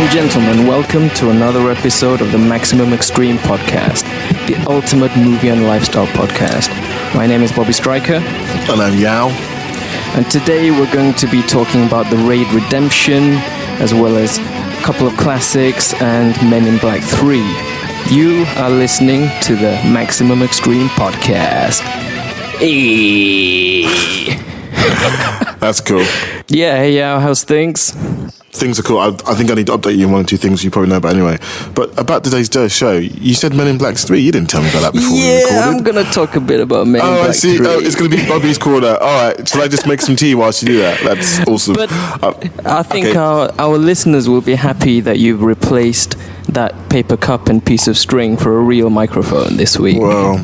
and gentlemen, welcome to another episode of the Maximum Extreme Podcast, the ultimate movie and lifestyle podcast. My name is Bobby Stryker. And I'm Yao. And today we're going to be talking about The Raid Redemption, as well as a couple of classics and Men in Black 3. You are listening to the Maximum Extreme Podcast. That's cool. Yeah, hey Yao, how's things? Things are cool. I think I need to update you on one or two things you probably know about anyway. But about today's show, you said Men in Black 3. You didn't tell me about that before we recorded. Yeah, I'm going to talk a bit about Men in Black 3. Oh, I see. Oh, it's going to be Bobby's corner. All right. Shall I just make some tea whilst you do that? That's awesome. But I think our listeners will be happy that you've replaced that paper cup and piece of string for a real microphone this week. Well,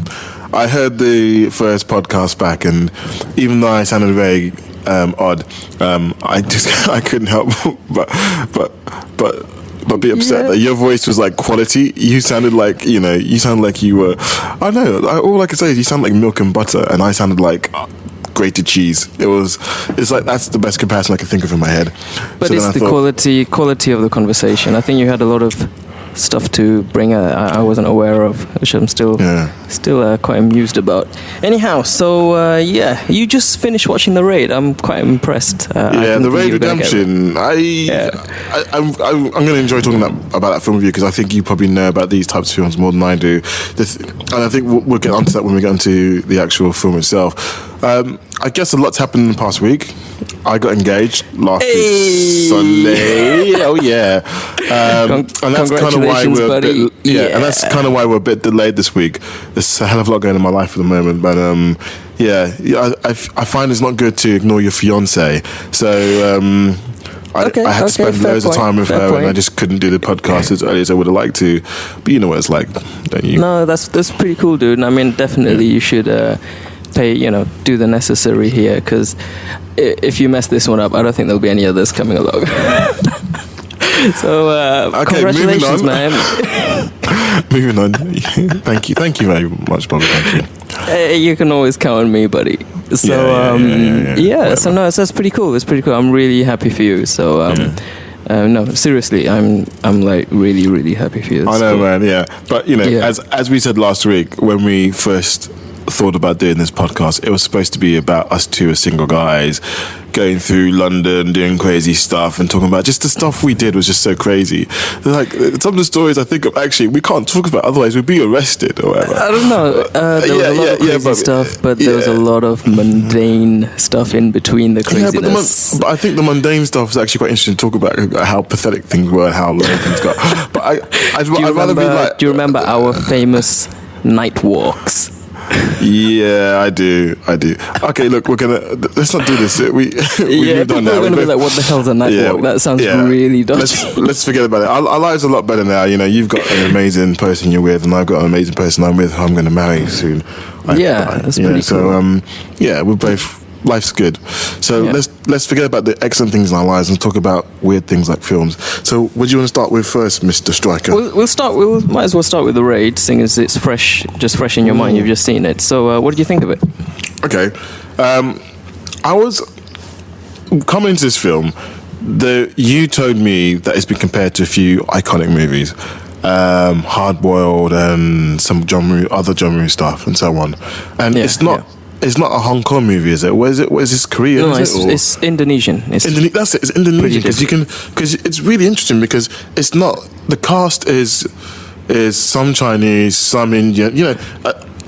I heard the first podcast back, and even though I sounded very odd, I couldn't help but be upset that your voice was like quality. You sounded like you were. I don't know. All I can say is you sound like milk and butter, and I sounded like grated cheese. It's like that's the best comparison I can think of in my head. But so it's the quality of the conversation. I think you had a lot of stuff to bring I wasn't aware of, which I'm still quite amused about. Anyhow, so you just finished watching The Raid. I'm quite impressed. The Raid Redemption. I'm going to enjoy talking about that film with you because I think you probably know about these types of films more than I do. And I think we'll get onto that when we get into the actual film itself. I guess a lot's happened in the past week. I got engaged last week Sunday. Oh yeah, and that's kind of why we're and that's kind of why we're a bit delayed this week. There's a hell of a lot going on in my life at the moment, but I find it's not good to ignore your fiance. So I had to spend loads of time with her, and I just couldn't do the podcast as early as I would have liked to. But you know what it's like, don't you? No, that's pretty cool, dude. I mean, definitely you should. Do the necessary here, because if you mess this one up, I don't think there'll be any others coming along. So, congratulations, man. Moving on. Thank you very much, Bobby. Thank you. You can always count on me, buddy. So, so no, that's pretty cool. It's pretty cool. I'm really happy for you. So, no, seriously, I'm like really, really happy for you. I know, man. Yeah, but as we said last week when we first thought about doing this podcast, it was supposed to be about us two as single guys going through London, doing crazy stuff and talking about just the stuff we did was just so crazy. Like some of the stories I think of, actually we can't talk about, otherwise we'd be arrested or whatever. I don't know. There was a lot of crazy stuff, but there was a lot of mundane stuff in between the craziness. But I think the mundane stuff is actually quite interesting to talk about, how pathetic things were and how low things got. But I'd rather be like. Do you remember our famous night walks? Yeah, I do. Okay, look, let's not do this. We moved on now. People are gonna be like, "What the hell's a night walk?" That sounds really dodgy. Let's forget about it. Our lives are a lot better now. You've got an amazing person you're with, and I've got an amazing person I'm with who I'm going to marry soon. That's pretty cool. So, we're both. Life's good. So let's forget about the excellent things in our lives and talk about weird things like films. So what do you want to start with first, Mr. Stryker? We might as well start with The Raid, seeing as it's fresh in your mind. You've just seen it. So what did you think of it? Okay. I was coming into this film. You told me that it's been compared to a few iconic movies. Hard Boiled and some other genre stuff and so on. And it's not. It's not a Hong Kong movie, is it? Where is it? Where is this? Korean? No, it's Indonesian. That's it. It's Indonesian because it's really interesting because it's not, the cast is some Chinese, some Indian.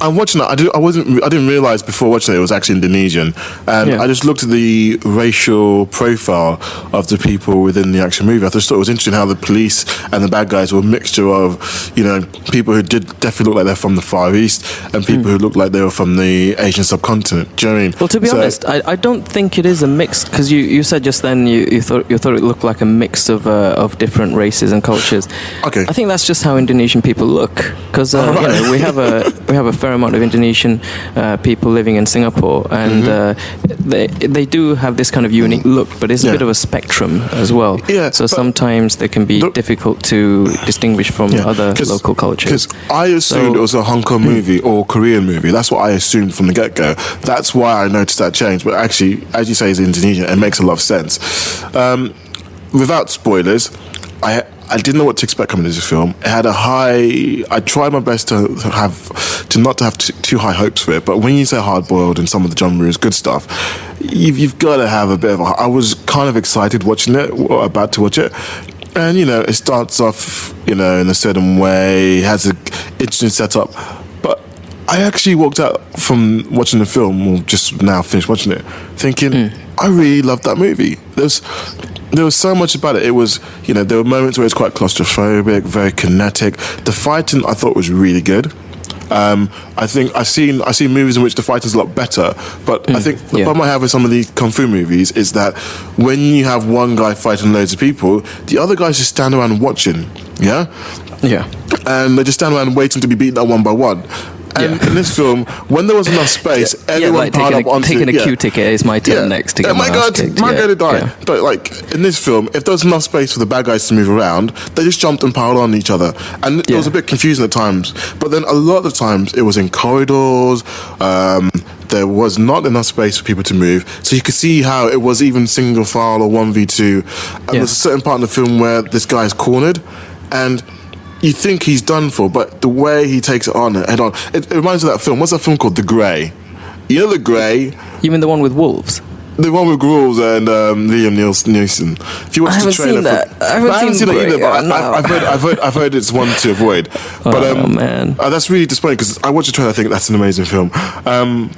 I'm watching it. I didn't realize before watching it was actually Indonesian, and I just looked at the racial profile of the people within the actual movie. I just thought it was interesting how the police and the bad guys were a mixture of, people who did definitely look like they're from the Far East and people who looked like they were from the Asian subcontinent. Do you know what I mean? Well, to be honest, I don't think it is a mix, because you said just then you thought it looked like a mix of different races and cultures. Okay, I think that's just how Indonesian people look, because we have a fair amount of Indonesian people living in Singapore, and they do have this kind of unique look, but it's a bit of a spectrum as well. Yeah, so sometimes they can be difficult to distinguish from other local cultures. Because I assumed it was a Hong Kong movie or Korean movie. That's what I assumed from the get-go. That's why I noticed that change. But actually, as you say, it's Indonesian. It makes a lot of sense. Without spoilers, I I didn't know what to expect coming into this film. It had a high. I tried my best to not have too high hopes for it. But when you say hard boiled and some of the John Muir's good stuff, you've got to have a bit of. I was kind of excited watching it, or about to watch it. And, it starts off, in a certain way, has an interesting setup. But I actually walked out from watching the film, or just now finished watching it, thinking, I really loved that movie. There was so much about it. It was, there were moments where it's quite claustrophobic, very kinetic. The fighting, I thought, was really good. I think I've seen movies in which the fighting's a lot better, but I think the problem I have with some of these kung fu movies is that when you have one guy fighting loads of people, the other guys just stand around watching, and they just stand around waiting to be beaten up one by one. And in this film, when there was enough space, everyone piled up onto... taking a Q ticket, it's my turn next to get my ass kicked. My God to die. But in this film, if there was enough space for the bad guys to move around, they just jumped and piled on each other. And it was a bit confusing at times. But then a lot of the times, it was in corridors. There was not enough space for people to move. So you could see how it was even single file or 1v2. And there's a certain part in the film where this guy is cornered. And... you think he's done for, but the way he takes it on head on, it reminds me of that film. What's that film called? The Grey. You know The Grey? You mean the one with wolves? The one with Gruels and Liam Neeson. If you watch the trailer, I haven't seen that either. But I've heard it's one to avoid. But man, that's really disappointing because I watched the trailer. I think that's an amazing film.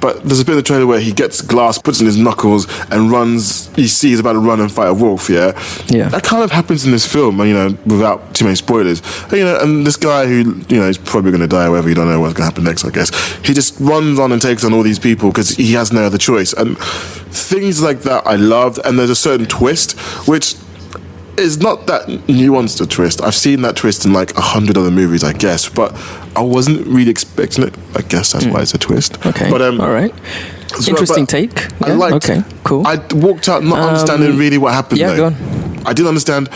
But there's a bit in the trailer where he gets glass, puts in his knuckles, and runs. You see he's about to run and fight a wolf. Yeah. That kind of happens in this film. Without too many spoilers. And this guy who is probably going to die. Or whatever, you don't know what's going to happen next. I guess he just runs on and takes on all these people because he has no other choice. And things like that I loved, and there's a certain twist which is not that nuanced a twist. I've seen that twist in 100 other movies, I guess, but I wasn't really expecting it. I guess that's why it's a twist. Okay, but all right. Interesting take. Okay, cool. I walked out not understanding really what happened. Go on. I didn't understand.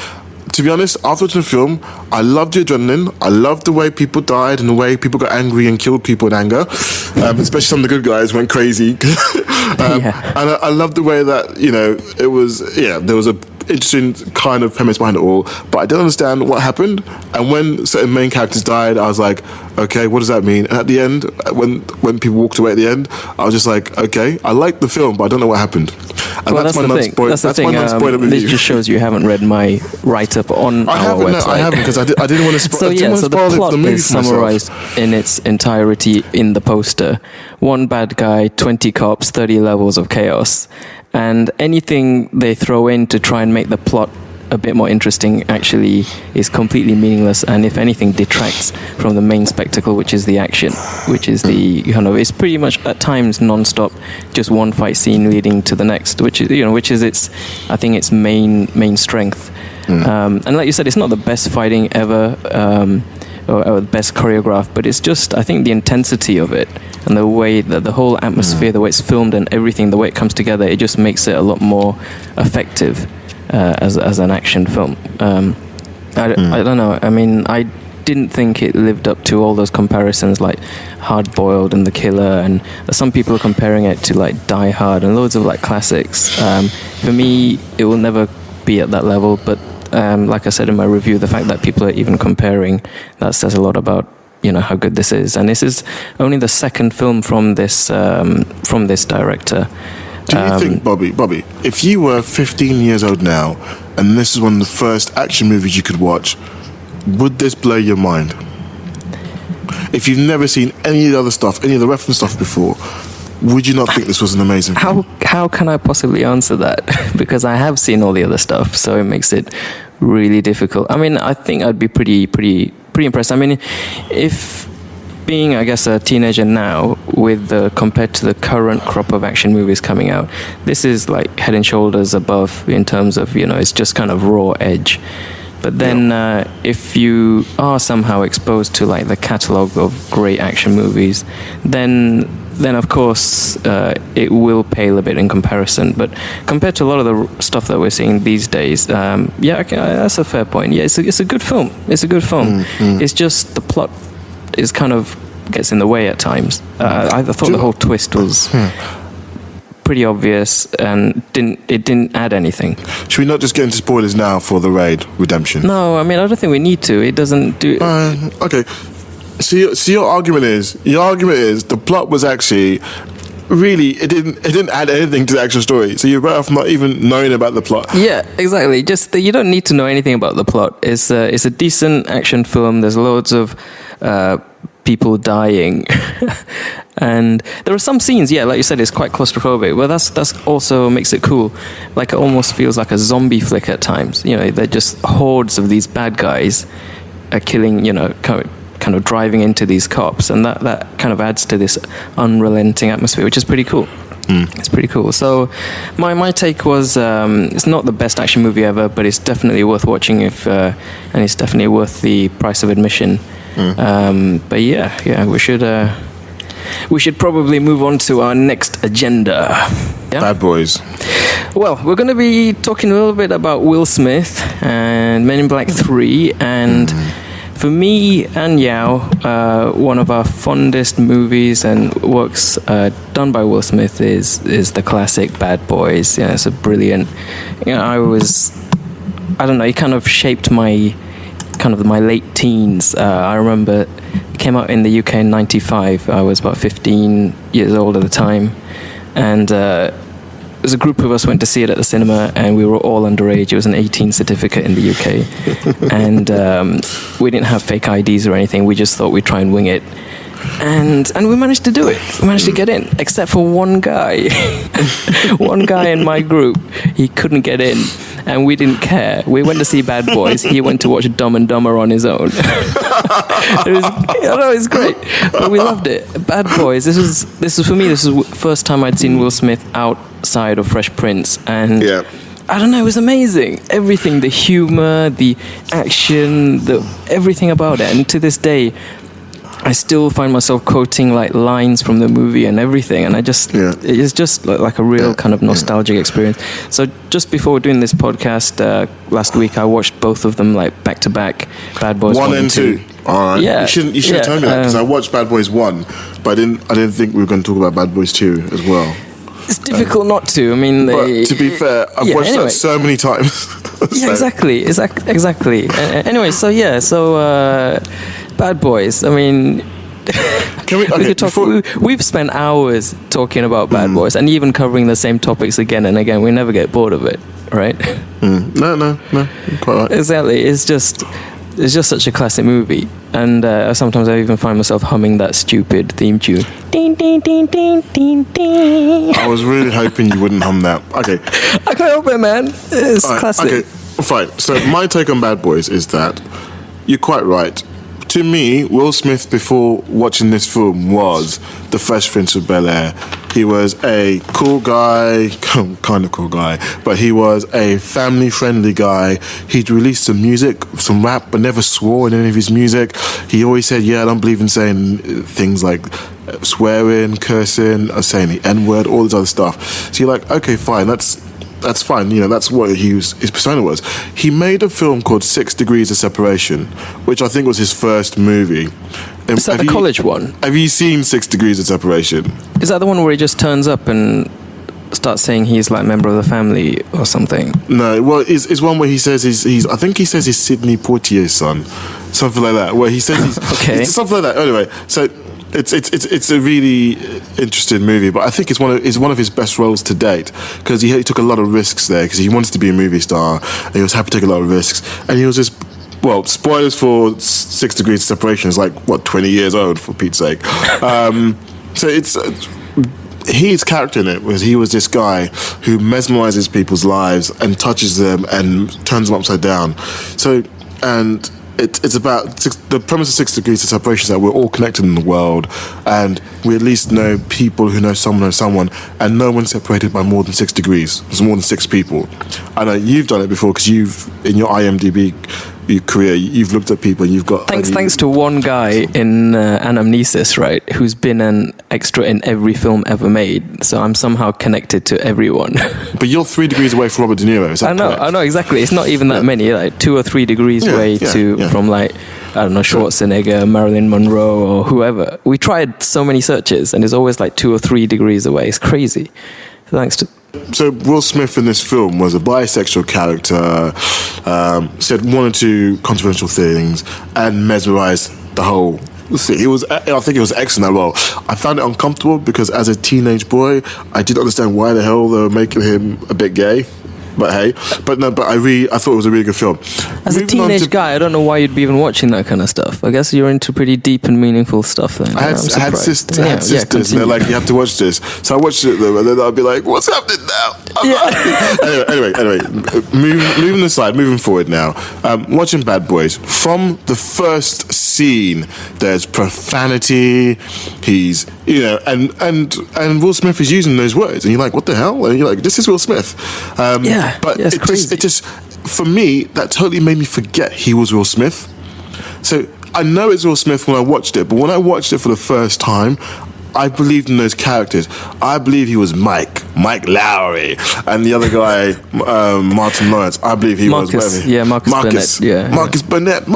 To be honest, after watching the film, I loved the adrenaline. I loved the way people died and the way people got angry and killed people in anger. Especially some of the good guys went crazy. And I loved the way that, it was, there was a interesting kind of premise behind it all, but I didn't understand what happened. And when certain main characters died, I was like, okay, what does that mean? And at the end, when people walked away at the end, I was just like, okay, I liked the film, but I don't know what happened. And that's my non-spoiler review. This just shows you haven't read my write-up on our website. I haven't, because I didn't want to spoil so the plot is summarized in its entirety in the poster. One bad guy, 20 cops, 30 levels of chaos. And anything they throw in to try and make the plot a bit more interesting actually is completely meaningless, and if anything detracts from the main spectacle, which is the action, which is it's pretty much at times non-stop, just one fight scene leading to the next, which is its main strength. And like you said, it's not the best fighting ever, or the best choreographed, but it's just, I think, the intensity of it and the way that the whole atmosphere, the way it's filmed and everything, the way it comes together, it just makes it a lot more effective as an action film. I don't know. I mean, I didn't think it lived up to all those comparisons like Hard Boiled and The Killer, and some people are comparing it to like Die Hard and loads of like classics. For me, it will never be at that level, but like I said in my review, the fact that people are even comparing, that says a lot about how good this is. And this is only the second film from this director. Do you think, Bobby, if you were 15 years old now and this is one of the first action movies you could watch, would this blow your mind? If you've never seen any of the other stuff, any of the reference stuff before, would you not think this was an amazing film? How can I possibly answer that? Because I have seen all the other stuff, so it makes it really difficult. I mean, I think I'd be pretty impressed. I mean, if being, I guess, a teenager now, compared to the current crop of action movies coming out, this is like head and shoulders above in terms of, it's just kind of raw edge. But then if you are somehow exposed to like the catalogue of great action movies, then of course it will pale a bit in comparison. But compared to a lot of the stuff that we're seeing these days, that's a fair point. Yeah, it's a good film. It's a good film. It's just the plot is kind of gets in the way at times. I thought the whole twist was... pretty obvious and didn't add anything. Should we not just get into spoilers now for The Raid Redemption? No, I mean, I don't think we need to. It doesn't do... Okay. So your argument is the plot was actually... Really, it didn't add anything to the actual story. So you're better off not even knowing about the plot. Yeah, exactly. Just you don't need to know anything about the plot. It's a decent action film. There's loads of people dying, and there are some scenes. Yeah, like you said, it's quite claustrophobic. But that's also makes it cool. Like it almost feels like a zombie flick at times. You know, they're just hordes of these bad guys are killing. You know, kind of driving into these cops, and that kind of adds to this unrelenting atmosphere, which is pretty cool. It's pretty cool. So my take was it's not the best action movie ever, but it's definitely worth watching and it's definitely worth the price of admission. But yeah, we should probably move on to our next agenda. Yeah? Bad Boys. Well, we're going to be talking a little bit about Will Smith and Men in Black 3, and for me and Yao, one of our fondest movies and works done by Will Smith is the classic Bad Boys. Yeah, it's a brilliant. You know, I don't know, it kind of shaped my late teens. I remember it came out in the UK in '95. I was about 15 years old at the time, and as a group of us went to see it at the cinema, and we were all underage. It was an 18 certificate in the UK, and we didn't have fake IDs or anything. We just thought we'd try and wing it, and we managed to do it. We managed to get in, except for one guy. One guy in my group, he couldn't get in, and we didn't care. We went to see Bad Boys. He went to watch Dumb and Dumber on his own. It was great, but we loved it. Bad Boys. This was for me. This was the first time I'd seen Will Smith outside of Fresh Prince, and I don't know, it was amazing. Everything, the humor, the action, everything about it. And to this day, I still find myself quoting like lines from the movie and everything, and it's just like a real kind of nostalgic experience. So just before doing this podcast last week, I watched both of them like back to back. Bad Boys 1 and 2. All right. Yeah, you shouldn't tell me that, because I watched Bad Boys 1, but I didn't think we were going to talk about Bad Boys 2 as well. It's difficult not to. I mean, but to be fair, I've watched that so many times. Yeah, exactly. Anyway, so Bad Boys. I mean, we could talk. We've spent hours talking about Bad Boys, and even covering the same topics again and again. We never get bored of it, right? No, quite right. Exactly. It's just such a classic movie, and sometimes I even find myself humming that stupid theme tune. Ding, ding, ding, ding, ding, ding. I was really hoping you wouldn't hum that. Okay. I can't help it, man. It's classic. Okay, fine. So my take on Bad Boys is that you're quite right. To me, Will Smith, before watching this film, was the Fresh Prince of Bel-Air. He was a cool guy, kind of cool guy, but he was a family-friendly guy. He'd released some music, some rap, but never swore in any of his music. He always said, I don't believe in saying things like swearing, cursing, or saying the N-word, all this other stuff. So you're like, okay, fine, that's fine. You know, that's what his persona was. He made a film called 6 Degrees of Separation, which I think was his first movie. Is that the college one? Have you seen 6 Degrees of Separation? Is that the one where he just turns up and starts saying he's like a member of the family or something? No, well, it's one where he says I think he says he's Sidney Poitier's son, something like that. Where he says he's okay, it's something like that. Anyway, so. It's a really interesting movie, but I think it's one of his best roles to date, because he took a lot of risks there, because he wanted to be a movie star and he was happy to take a lot of risks, and he was just, well, spoilers for 6 Degrees of Separation is like 20 years old, for Pete's sake. So it's his character in it was he was this guy who mesmerizes people's lives and touches them and turns them upside down. So and. It's about the premise of 6 Degrees of Separation is that we're all connected in the world, and we at least know people who know someone, and no one's separated by more than 6 degrees. There's more than 6 people. I know you've done it before, because in your IMDb career, you've looked at people and you've got... Thanks to one guy in Anamnesis, right, who's been an extra in every film ever made, so I'm somehow connected to everyone. But you're 3 degrees away from Robert De Niro, is that correct? I know, exactly. It's not even that many, like 2 or 3 degrees away from like, I don't know, Schwarzenegger, Marilyn Monroe, or whoever. We tried so many searches, and it's always like 2 or 3 degrees away. It's crazy. thanks to. So Will Smith in this film was a bisexual character, said one or two controversial things, and mesmerized the whole. I think he was excellent in that role. I found it uncomfortable because as a teenage boy, I didn't understand why the hell they were making him a bit gay. But hey, I thought it was a really good film. As a teenage guy, I don't know why you'd be even watching that kind of stuff. I guess you're into pretty deep and meaningful stuff then. I had sisters, and they're like, you have to watch this. So I watched it, and then I'd be like, what's happening now? Anyway, moving forward now. Watching Bad Boys. From the first scene, there's profanity. He's, and Will Smith is using those words, and you're like, what the hell? And you're like, this is Will Smith. But it's crazy. It just, for me, that totally made me forget he was Will Smith. So I know it's Will Smith when I watched it, but when I watched it for the first time, I believed in those characters. I believe he was Mike Lowry, and the other guy, Martin Lawrence. I believe he was whatever. Yeah, Marcus Burnett.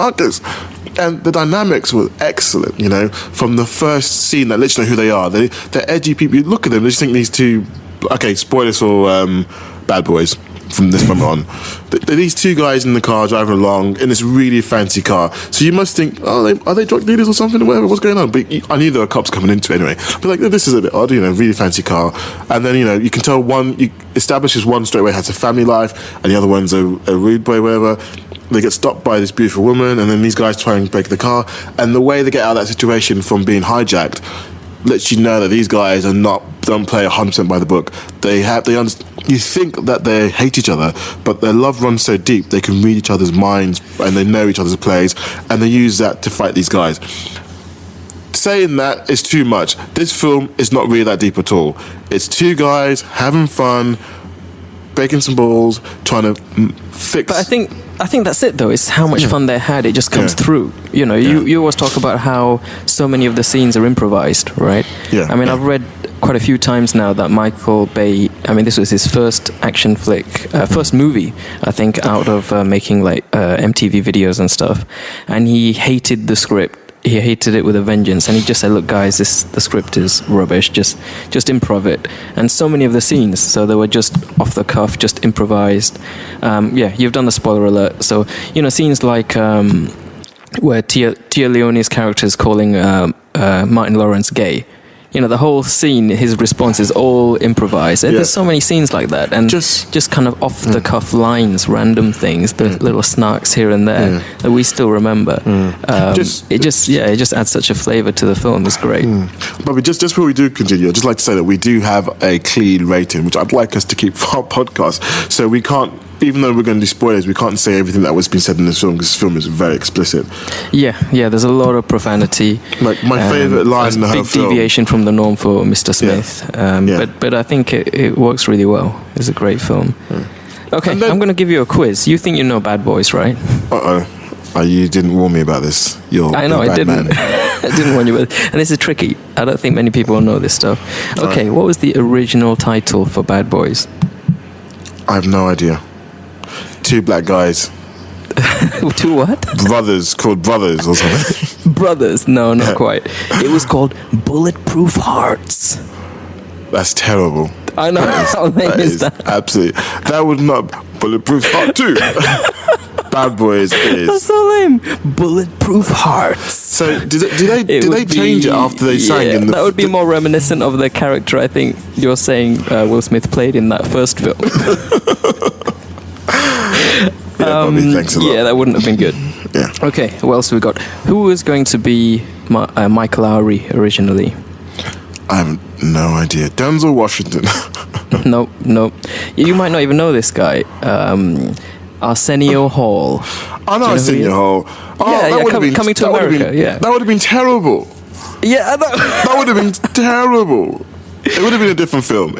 And the dynamics were excellent, from the first scene that lets you know who they are. They're edgy people. You look at them, they just think these two. Okay, spoilers for Bad Boys from this moment on. They're these two guys in the car driving along in this really fancy car. So you must think, are they drug dealers or something or whatever? What's going on? But I knew there were cops coming into it anyway. But like, this is a bit odd, really fancy car. And then, you can tell establishes one straight away has a family life and the other one's a rude boy, whatever. They get stopped by this beautiful woman and then these guys try and break the car. And the way they get out of that situation from being hijacked lets you know that these guys don't play 100% by the book. You think that they hate each other, but their love runs so deep they can read each other's minds and they know each other's plays, and they use that to fight these guys. Saying that is too much. This film is not really that deep at all. It's two guys having fun, breaking some balls, trying to fix. But I think that's it though. It's how much fun they had. It just comes through. You always talk about how so many of the scenes are improvised, right? Yeah. I mean, I've read quite a few times now that Michael Bay. I mean, this was his first action flick, first movie, I think, out of making like MTV videos and stuff, and he hated the script. He hated it with a vengeance, and he just said, "Look, guys, the script is rubbish. Just improv it." And so many of the scenes, so they were just off the cuff, just improvised. You've done the spoiler alert. So scenes like where Tia Leone's character is calling Martin Lawrence gay. The whole scene, his response is all improvised. There's so many scenes like that, and just kind of off the cuff lines, random things, the little snarks here and there that we still remember. It just adds such a flavour to the film. It's great. Bobby, just before we do continue, I'd just like to say that we do have a clean rating, which I'd like us to keep for our podcast. So we can't, even though we're going to do spoilers, we can't say everything that was being said in this film because this film is very explicit. Yeah, there's a lot of profanity. Like my favourite line in the whole film. Big deviation from the norm for Mr. Smith. But I think it works really well. It's a great film. Okay, I'm going to give you a quiz. You think you know Bad Boys, right? You didn't warn me about this. I know, I didn't. I didn't warn you about it. And this is tricky. I don't think many people know this stuff. Okay, what was the original title for Bad Boys? I have no idea. Two black guys. Two what? Brothers, called Brothers or something. Brothers? No, not quite. It was called Bulletproof Hearts. That's terrible. I know. How lame is that? Absolutely. That would not. Bulletproof Heart 2. Bad Boys is. That's so lame. Bulletproof Hearts. So did they change it after they sang in the... That would be more reminiscent of the character I think you're saying Will Smith played in that first film. Bobby, thanks a lot. Yeah, that wouldn't have been good. Yeah. Okay, what else have we got? Who was going to be Mike Lowry originally? I have no idea. Denzel Washington. No. You might not even know this guy. Arsenio Hall. I know Arsenio Hall. Coming to America. That would have been terrible. Yeah, I know. That would have been terrible. It would have been a different film.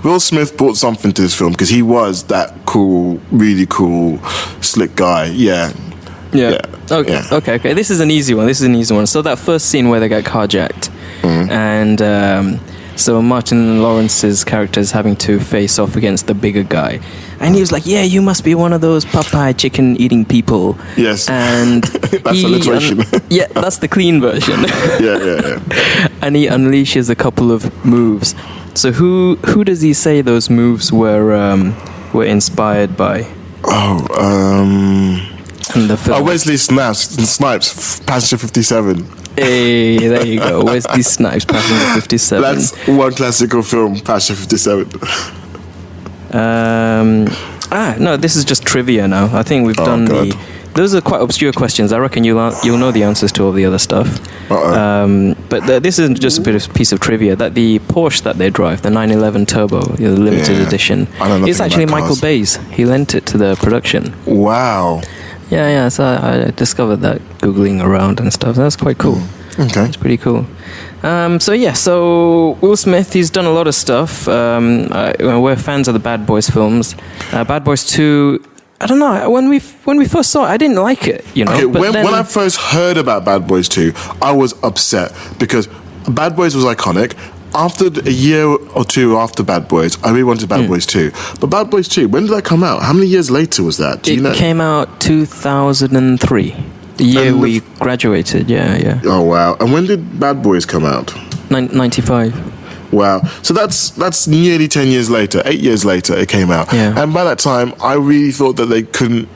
Will Smith brought something to this film because he was that cool, really cool, slick guy. Yeah. Okay. This is an easy one. So that first scene where they get carjacked, and So Martin Lawrence's character is having to face off against the bigger guy. And he was like, yeah, you must be one of those Popeye chicken eating people. Yes. And that's alliteration. Yeah, that's the clean version. yeah. And he unleashes a couple of moves. So who does he say those moves were inspired by? In the film. Wesley Snipes, Passenger 57. Hey, there you go. Wesley Snipes, Passenger 57. That's one classical film, Passenger 57. No, this is just trivia now. I think we've done God. Those are quite obscure questions. I reckon you'll know the answers to all the other stuff. But this is just a piece of trivia that the Porsche that they drive, the 911 Turbo, the limited edition, it's actually Michael Bay's. He lent it to the production. Wow. Yeah. So I discovered that Googling around and stuff. That's quite cool. Okay. It's pretty cool. So Will Smith, he's done a lot of stuff. We're fans of the Bad Boys films. Bad Boys 2, I don't know, when we first saw it, I didn't like it, you know. Okay, when I first heard about Bad Boys 2, I was upset because Bad Boys was iconic. After a year or two after Bad Boys, I really wanted Bad Boys 2. But Bad Boys 2, when did that come out? How many years later was that? Do you know? It came out 2003. The year we graduated, yeah. Oh, wow. And when did Bad Boys come out? 95. Wow. So that's nearly 10 years later. 8 years later, it came out. Yeah. And by that time, I really thought that they couldn't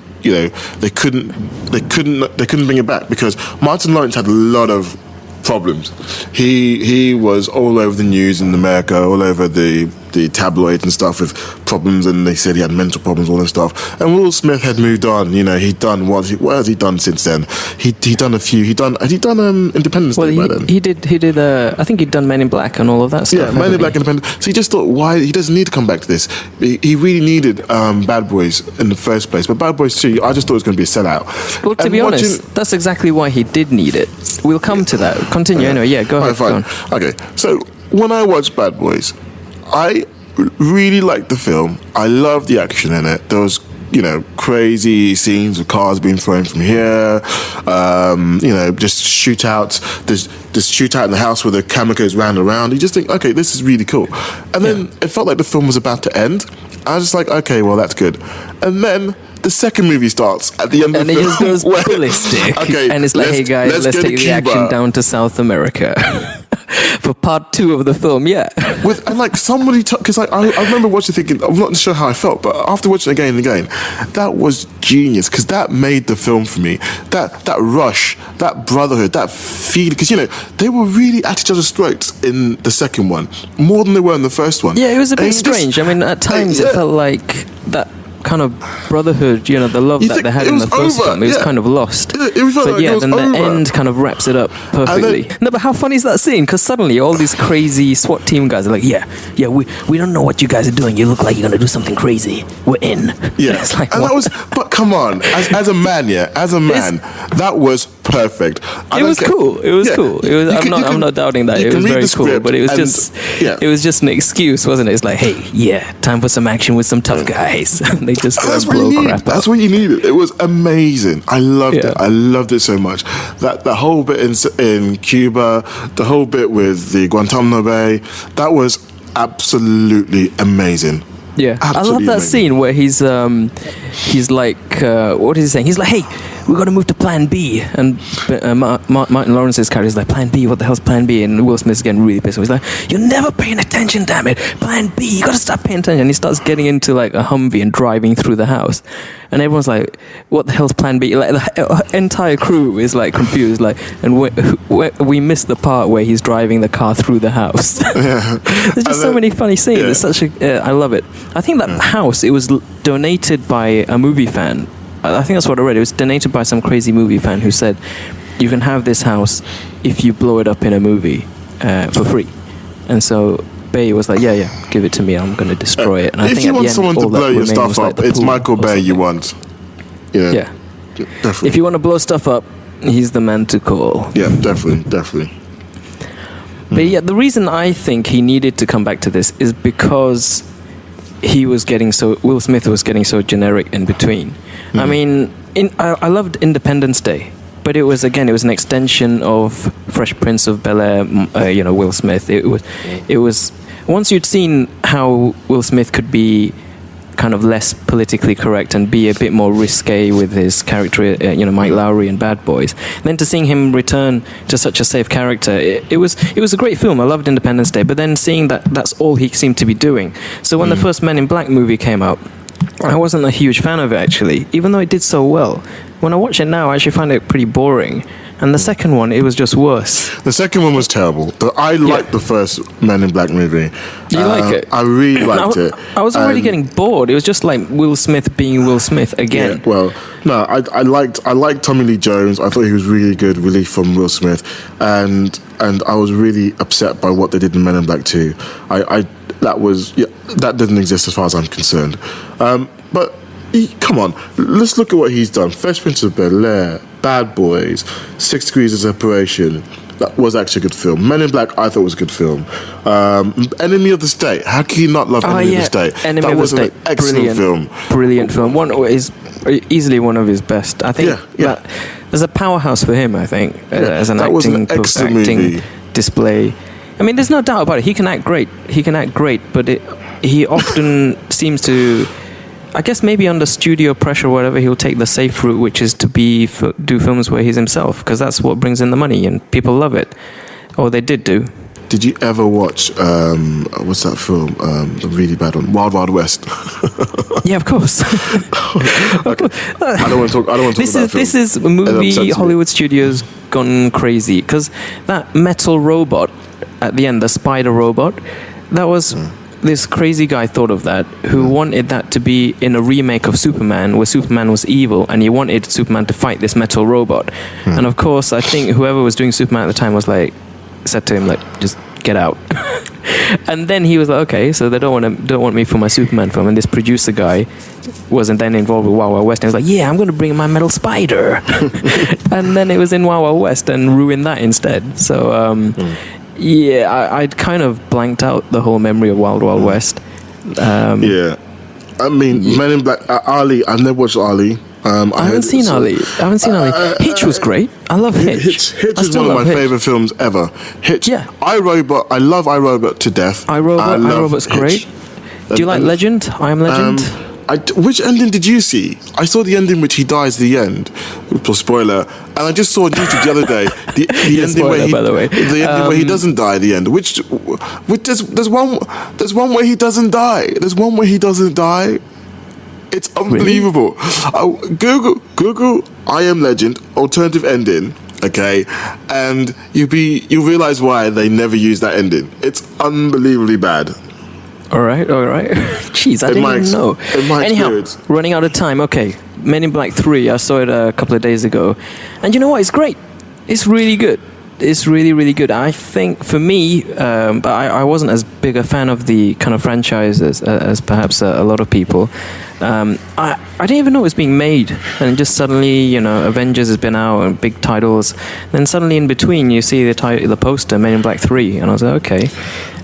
bring it back because Martin Lawrence had a lot of problems. He was all over the news in America, all over the tabloids and stuff with problems, and they said he had mental problems, all this stuff. And Will Smith had moved on. You know, he'd done what has he done since then? He'd done a few. Had he done Independence Day by then? He did. I think he'd done Men in Black and all of that stuff. Yeah, Men in Black, Independence. So he just thought, why he doesn't need to come back to this. He really needed Bad Boys in the first place. But Bad Boys 2, I just thought it was going to be a sellout. Well, to be honest, that's exactly why he did need it. We'll come to that. Continue anyway. Yeah, go ahead. Fine. Okay, so when I watched Bad Boys, I really liked the film. I loved the action in it. There was, crazy scenes of cars being thrown from here. Just shootouts. There's this shootout in the house where the camera goes round and round. You just think, okay, this is really cool. And then it felt like the film was about to end. I was just like, okay, well, that's good. And then the second movie starts at the end of the film. And it just goes ballistic. Okay, and it's like, hey guys, let's take the action down to South America. For part 2 of the film, yeah. Somebody, because I remember watching thinking, I'm not sure how I felt, but after watching it again and again, that was genius, because that made the film for me. That rush, that brotherhood, that feeling, because, they were really at each other's throats in the second one, more than they were in the first one. Yeah, it was a bit strange. At times it felt like that kind of brotherhood, the love that they had in the first film, it was kind of lost. Then the end kind of wraps it up perfectly. No, but how funny is that scene? Because suddenly all these crazy SWAT team guys are like, we don't know what you guys are doing. You look like you're going to do something crazy. We're in. Yeah. It's like, but come on, as a man, that was perfect. It was cool. I'm not doubting that. It was very cool, but it was just an excuse, wasn't it? It's like, hey, time for some action with some tough guys. They just blow crap up. That's what you needed. It was amazing. I loved it. I loved it so much. That the whole bit in Cuba, the whole bit with the Guantanamo Bay, that was absolutely amazing. Yeah, absolutely I love that scene where he's like, what is he saying? He's like, hey, we got to move to Plan B, and Martin Lawrence's character is like, Plan B? What the hell's Plan B? And Will Smith's getting really pissed off. He's like, you're never paying attention, damn it! Plan B, you got to start paying attention. And he starts getting into like a Humvee and driving through the house, and everyone's like, what the hell's Plan B? Like the entire crew is like confused, like, and we missed the part where he's driving the car through the house. There's just so many funny scenes. It's such a, I love it. I think that house, it was donated by a movie fan. I think that's what I read. It was donated by some crazy movie fan who said, you can have this house if you blow it up in a movie for free. And so Bay was like, yeah, give it to me. I'm going to destroy it. And I if think you want someone to blow your stuff up, it's Michael Bay you want. Yeah. Definitely. If you want to blow stuff up, he's the man to call. Yeah, definitely. But yeah, the reason I think he needed to come back to this is because Will Smith was getting so generic in between. I mean, I loved Independence Day. But it was an extension of Fresh Prince of Bel-Air, Will Smith. It was once you'd seen how Will Smith could be kind of less politically correct and be a bit more risque with his character, Mike Lowry in Bad Boys. Then to seeing him return to such a safe character, it was a great film. I loved Independence Day, but then seeing that's all he seemed to be doing. So when the first Men in Black movie came out, I wasn't a huge fan of it actually, even though it did so well. When I watch it now, I actually find it pretty boring. And the second one, it was just worse. The second one was terrible. I liked the first Men in Black movie. Do you like it? I really liked it. I was already getting bored. It was just like Will Smith being Will Smith again. Yeah, well, no, I liked Tommy Lee Jones. I thought he was really good relief from Will Smith, and I was really upset by what they did in Men in Black 2. That didn't exist as far as I'm concerned. But come on, let's look at what he's done. Fresh Prince of Bel-Air, Bad Boys, 6 Degrees of Separation. That was actually a good film. Men in Black, I thought was a good film. Enemy of the State. How can you not love Enemy of the State? Enemy of the State. An excellent film. Brilliant film. One is easily one of his best. I think there's a powerhouse for him, I think, as an acting display. I mean, there's no doubt about it. He can act great. But he often seems to... I guess maybe under studio pressure or whatever, he'll take the safe route, which is to do films where he's himself, because that's what brings in the money, and people love it. Or they did do. Did you ever watch, what's that film, the really bad one, Wild Wild West? Yeah, of course. Okay. I don't want to talk about that film. This is a movie Hollywood studios gone crazy, because that metal robot at the end, the spider robot, that was... This crazy guy thought of that, who wanted that to be in a remake of Superman, where Superman was evil, and he wanted Superman to fight this metal robot. And of course, I think whoever was doing Superman at the time said to him, just get out. And then he was like, okay, so they don't want me for my Superman film. And this producer guy wasn't then involved with Wild Wild West. And he was like, yeah, I'm going to bring my metal spider. And then it was in Wild Wild West and ruined that instead. So... Yeah, I'd kind of blanked out the whole memory of Wild Wild West. I mean, Men in Black, Ali, I've never watched Ali. I haven't seen Ali. Hitch was great. I love Hitch. Hitch is one of my favourite films ever. Hitch. Yeah. iRobot, I love iRobot to death. iRobot's great. Do you like Legend? I Am Legend? Which ending did you see? I saw the ending which he dies at the end. Spoiler. And I just saw on YouTube the other day the ending spoiler, by the way. The ending where he doesn't die at the end. Which there's one where he doesn't die. There's one where he doesn't die. It's unbelievable. Really? Google I Am Legend alternative ending. Okay, and you realize why they never use that ending. It's unbelievably bad. All right. Jeez, I didn't even know. Anyhow, running out of time. Okay, Men in Black 3. I saw it a couple of days ago, and you know what? It's great. It's really good. It's really, really good. I think for me, but I wasn't as big a fan of the kind of franchise as perhaps a lot of people. I didn't even know it was being made, and just suddenly, Avengers has been out and big titles. Then suddenly in between, you see the poster, Men in Black 3, and I was like, okay.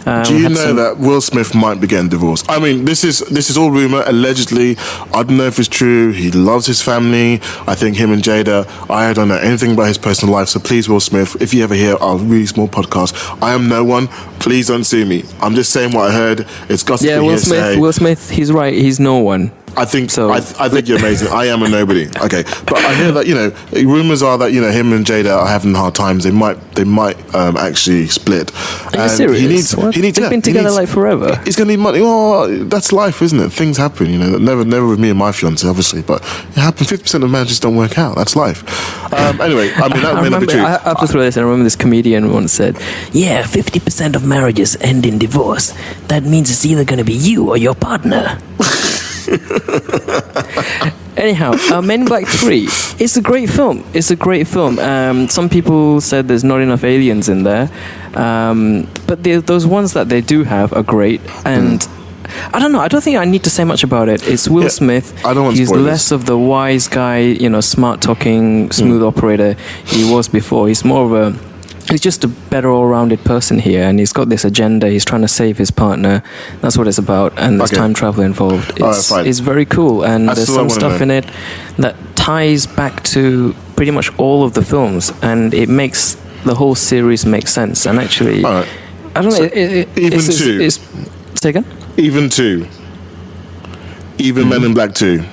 Do you know that Will Smith might be getting divorced? I mean, this is all rumor, allegedly. I don't know if it's true. He loves his family. I think him and Jada. I don't know anything about his personal life. So please, Will Smith, if you ever hear our really small podcast, I am no one. Please don't sue me. I'm just saying what I heard. It's gossip. Yeah, Will Smith. He's right. He's no one. I think so. I think you're amazing. I am a nobody. Okay, but I hear that rumors are that him and Jada are having hard times. They might actually split. Are you serious? They've been together forever. He's gonna need money. Well, that's life, isn't it? Things happen. Never with me and my fiance, obviously, but it happens. 50% of marriages don't work out. That's life. Anyway, I mean that may not be true. I have to throw this. I remember this comedian once said, "Yeah, 50% of marriages end in divorce. That means it's either going to be you or your partner." Anyhow, Men in Black 3. It's a great film. Some people said there's not enough aliens in there, but those ones that they do have are great. And I don't know. I don't think I need to say much about it. It's Will Smith. I don't want He's spoilers. less of the wise guy, smart talking, smooth operator he was before. He's more of a... He's just a better all-rounded person here, and he's got this agenda. He's trying to save his partner. That's what it's about, and there's time travel involved. It's very cool, and there's some stuff in it that ties back to pretty much all of the films, and it makes the whole series make sense. And actually, All right. I don't know. So even two. Say again? Even two. Even Men in Black 2.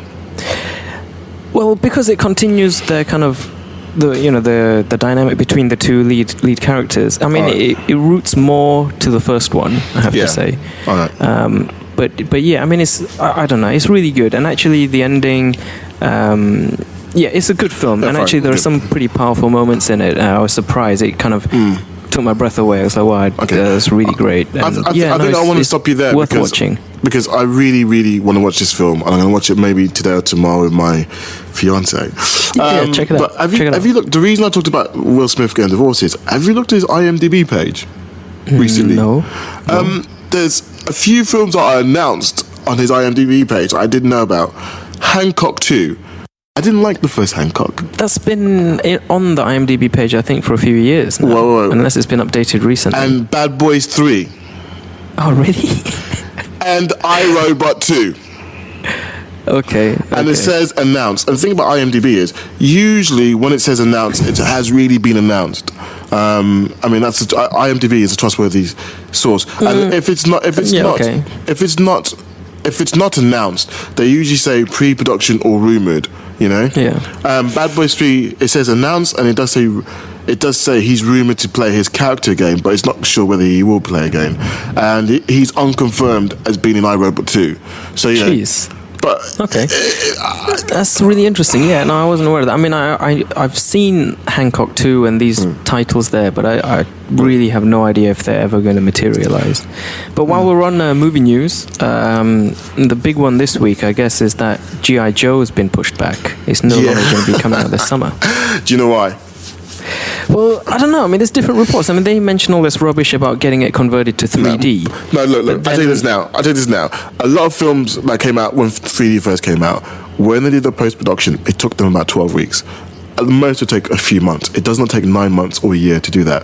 Well, because it continues the kind of the dynamic between the two lead characters. I mean, it roots more to the first one, I have to say. All right. But yeah, I mean, I don't know. It's really good, and actually the ending. It's a good film, and actually there are some pretty powerful moments in it. I was surprised. It kind of took my breath away. I was like, wow, that's really great. And I think I want to stop you there worth watching. Because I really, really want to watch this film, and I'm going to watch it maybe today or tomorrow with my fiance. Check it out. But have you looked? The reason I talked about Will Smith getting divorced is, have you looked at his IMDb page recently? No. There's a few films that are announced on his IMDb page I didn't know about. Hancock 2. I didn't like the first Hancock. That's been on the IMDb page, I think, for a few years now. Whoa. Unless it's been updated recently. And Bad Boys 3. Oh, really? And I, Robot 2. Okay. And it says announced. And the thing about IMDb is, usually when it says announced, it has really been announced. I mean, IMDb is a trustworthy source. And if it's not announced, they usually say pre-production or rumored. You know. Yeah. Bad Boys 3. It says announced, and it does say he's rumored to play his character game, but it's not sure whether he will play a game. And he's unconfirmed as being in iRobot 2. So Jeez. But okay, that's really interesting. Yeah, no, I wasn't aware of that. I mean, I've seen Hancock 2 and these titles there, but I really have no idea if they're ever going to materialize. But while we're on movie news, the big one this week, I guess, is that G.I. Joe has been pushed back. It's no longer going to be coming out this summer. Do you know why? Well, I don't know. I mean, there's different reports. I mean, they mention all this rubbish about getting it converted to 3D. No, look. I'll tell you this now. A lot of films that came out when 3D first came out, when they did the post-production, it took them about 12 weeks. At the most, it would take a few months. It does not take 9 months or a year to do that.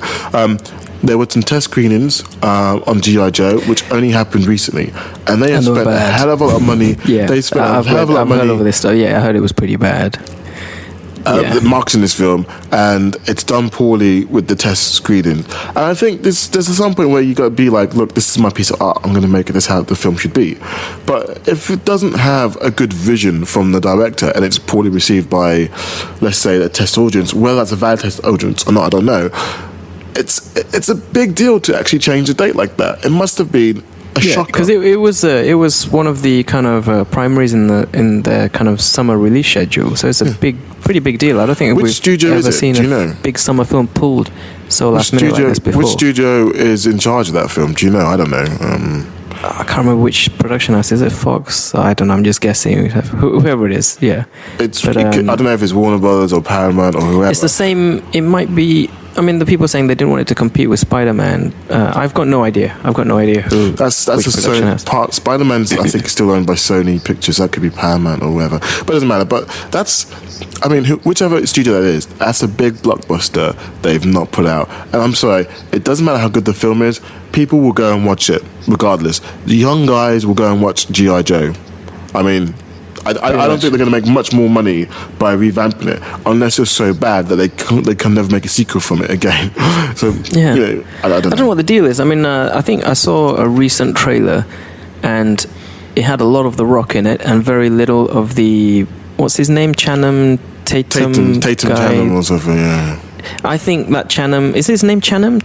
There were some test screenings on G.I. Joe, which only happened recently. And they have spent a hell of a lot of money. Yeah, they spent a hell of a lot of money. I've heard over this stuff. Yeah, I heard it was pretty bad. The marks in this film, and it's done poorly with the test screening. And I think there's some point where you got to be like, look, this is my piece of art. I'm going to make it this how the film should be. But if it doesn't have a good vision from the director and it's poorly received by, let's say, the test audience, whether that's a valid test audience or not, I don't know. It's a big deal to actually change the date like that. It must have been a shocker. Because it was one of the kind of primaries in the kind of summer release schedule. So it's a pretty big deal. I don't think we've ever seen a big summer film pulled so last minute like this before. Which studio is in charge of that film? Do you know? I don't know. I can't remember which production house. Is it Fox? I don't know. I'm just guessing. Whoever it is, yeah. I don't know if it's Warner Brothers or Paramount or whoever. It's the same. It might be. I mean, the people saying they didn't want it to compete with Spider-Man. I've got no idea. who. That's a Sony part. Spider-Man's I think still owned by Sony Pictures. That could be Paramount or whatever. But it doesn't matter. But whichever studio that is, that's a big blockbuster they've not put out. And I'm sorry, it doesn't matter how good the film is. People will go and watch it regardless. The young guys will go and watch G.I. Joe. I mean, I don't think they're going to make much more money by revamping it, unless it's so bad that they can never make a sequel from it again. So yeah, I don't know what the deal is. I mean, I think I saw a recent trailer, and it had a lot of The Rock in it, and very little of the what's his name, Tatum Channing or something. Yeah, I think that Channing is his name. Channing.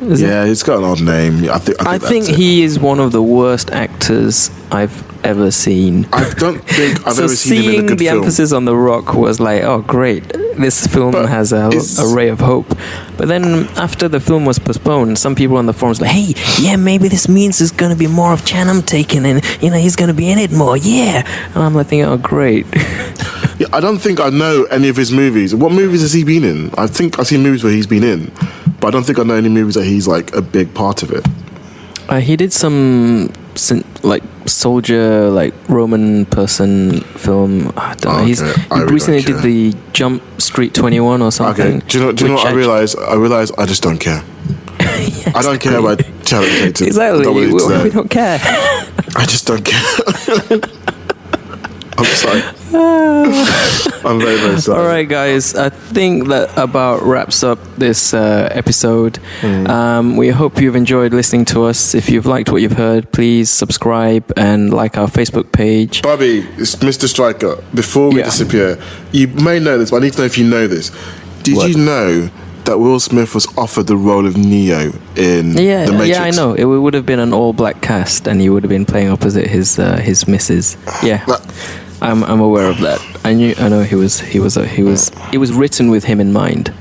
It's got an odd name. I think he is one of the worst actors I've ever seen. I don't think I've ever seen him in a good film. So seeing the emphasis on The Rock was like, oh great, this film has a ray of hope. But then after the film was postponed, some people on the forums were like, hey, yeah, maybe this means there's going to be more of Channing taken, and he's going to be in it more. Yeah, and I'm like thinking, oh great. Yeah, I don't think I know any of his movies. What movies has he been in? I think I've seen movies where he's been in, but I don't think I know any movies that he's like a big part of it. He did some like soldier, like Roman person film. I don't know. He recently did the Jump Street 21 or something. Okay. Do you know what I realize? I realize I just don't care. Yes, I don't care about Channing Tatum. Exactly. We don't care. I just don't care. I'm sorry. I'm very, very sorry. All right, guys. I think that about wraps up this episode. We hope you've enjoyed listening to us. If you've liked what you've heard, please subscribe and like our Facebook page. Bobby, it's Mr. Striker. Before we disappear, you may know this, but I need to know if you know this. Did you know that Will Smith was offered the role of Neo in The Matrix? Yeah, I know. It would have been an all-black cast, and he would have been playing opposite his missus. Yeah, I'm aware of that. I know he was. It was written with him in mind.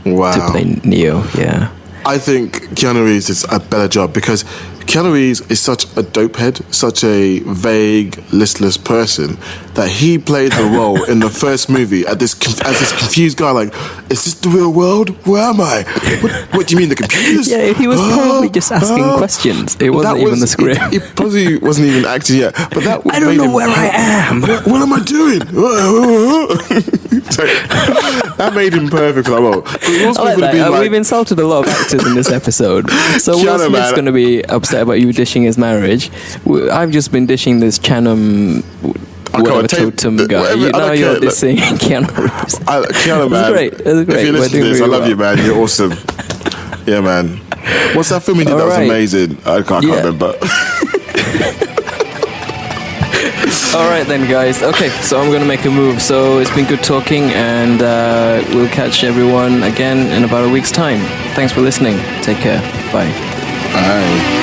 Wow. To play Neo. Yeah. I think Keanu Reeves is a better job because Keanu Reeves is such a dope head, such a vague, listless person that he played the role in the first movie as this confused guy. Like, is this the real world? Where am I? What do you mean the computers? Yeah, he was probably just asking questions. It wasn't even the script. He probably wasn't even acting yet. But that I don't know where I am. What am I doing? So, that made him perfect for that role. I like that. We've insulted a lot of actors in this episode. So Will Smith's going to be upset about you dishing his marriage. I've just been dishing this Chanum totem guy. Now you're dissing Keanu Reeves. Keanu, man. It was great. If you listen to this, I love you, man. You're awesome. Yeah, man. What's that film he did that was amazing? I can't remember. All right then, guys. Okay, so I'm going to make a move. So it's been good talking, and we'll catch everyone again in about a week's time. Thanks for listening. Take care. Bye. Bye.